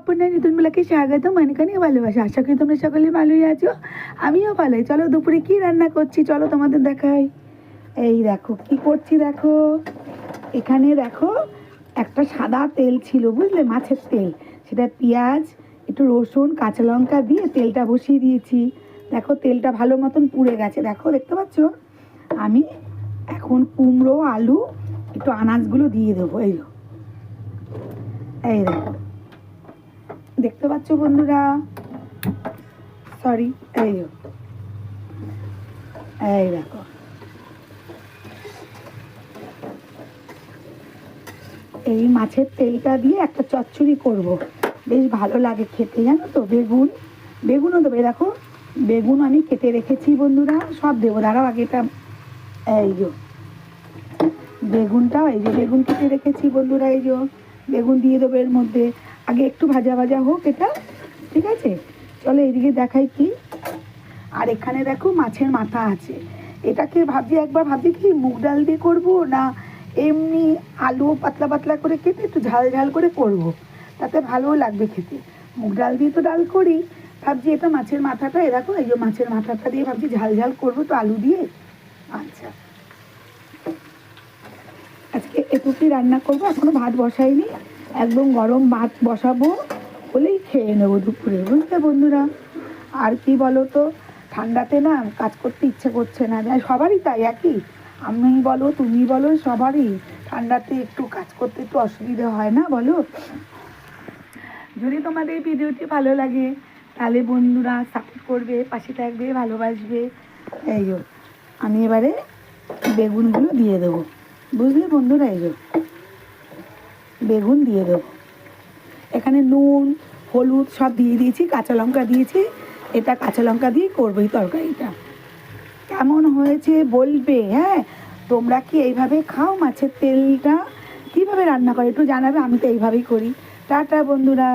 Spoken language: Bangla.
আপনার নতুন ব্লগে স্বাগতম, অনেক অনেক ভালোবাসা। আশা করি তোমরা সকলে ভালোই আছো, আমিও ভালোই। চলো দুপুরে কি রান্না করছি চলো তোমাদের দেখাই। এই দেখো কি করছি, দেখো এখানে দেখো একটা সাদা তেল ছিল বুঝলে, মাছের তেল, সেটা পেঁয়াজ একটু রসুন কাঁচা লঙ্কা দিয়ে তেলটা বসিয়ে দিয়েছি। দেখো তেলটা ভালো মতন পুড়ে গেছে, দেখো দেখতে পাচ্ছ। আমি এখন কুমড়ো আলু একটু আনাজগুলো দিয়ে দেবো। এই দেখো দেখতে পাচ্ছ বন্ধুরা, সরি এই দেখো এই মাছের তেলটা দিয়ে একটা চচ্চড়ি করব, বেশ ভালো লাগে খেতে জানো তো। বেগুনও দেবে, দেখো বেগুন আমি কেটে রেখেছি বন্ধুরা, সব দেবো। দাঁড়াও আগে এটা এই যে বেগুনটাও, এই যে বেগুন কেটে রেখেছি বন্ধুরা, এই যে বেগুন দিয়ে দেবো এর মধ্যে। আগে একটু ভাজা ভাজা হোক এটা, ঠিক আছে। চলো এইদিকে দেখাই কি। আর এখানে দেখো মাছের মাথা আছে, এটাকে ভাবছি কি মুগ ডাল দিয়ে করবো না এমনি আলু পাতলা পাতলা করে কেটে একটু ঝাল ঝাল করে করব, তাতে ভালোও লাগবে খেতে। মুগ ডাল দিয়ে তো ডাল করি, ভাবছি এটা মাছের মাথাটা, এরকম এই যে মাছের মাথাটা দিয়ে ভাবছি ঝাল ঝাল করবো তো আলু দিয়ে। আচ্ছা আজকে এটুকুই রান্না করবো, এখনো ভাত বসাইনি, একদম গরম ভাত বসাবো, বলেই খেয়ে নেবো দুপুরে, বুঝলে বন্ধুরা। আর কি বলো তো, ঠান্ডাতে না কাজ করতে ইচ্ছে করছে না, সবারই তাই একই, আমি বলো তুমি বলো সবারই ঠান্ডাতে একটু কাজ করতে একটু অসুবিধা হয় না বলো। যদি তোমাদের এই ভিডিওটি ভালো লাগে তাহলে বন্ধুরা সাপোর্ট করবে, পাশে থাকবে, ভালোবাসবে। এই যো আমি এবারে বেগুনগুলো দিয়ে দেবো, বুঝলে বন্ধুরা। এই যো বেগুন দিয়ে দেবো, এখানে নুন হলুদ সব দিয়ে দিয়েছি, কাঁচা লঙ্কা দিয়েছি। এটা কাঁচা লঙ্কা দিয়ে করবো এই তরকারিটা। কেমন হয়েছে বলবে, হ্যাঁ। তোমরা কি এইভাবে খাও মাছের তেলটা, কীভাবে রান্না করে একটু জানাবে। আমি তো এইভাবেই করি। টাটা বন্ধুরা।